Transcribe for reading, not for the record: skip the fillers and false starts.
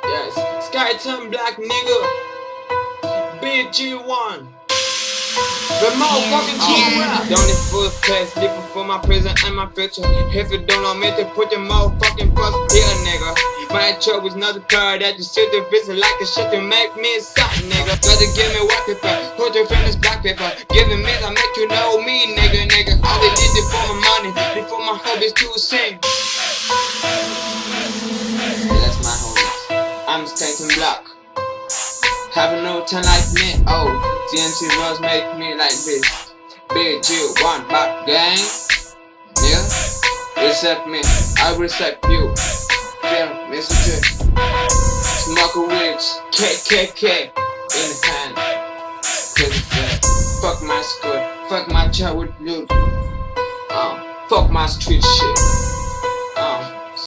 Yes, Skyton Black nigga, BG1. The motherfucking G-Rap. Don't need full test, different for my present and my future. If you don't know me, to put your motherfucking first here, nigga. My trouble is not the car that you sit to visit like a shit to make me inside, nigga. Gotta give me white paper, put your friend is black paper. Giving me that make you know me, nigga. All they did it for my money, before my hobbies to sing. That's my homies. I'm Skyton Black. Have no time like me, oh. TNT Rose make me like this. BG1 back gang. Yeah, respect me, I respect you. Yeah, Mr. Smoke a wigs, KKK in the hand. Fuck my school, fuck my childhood loot. Fuck my street shit.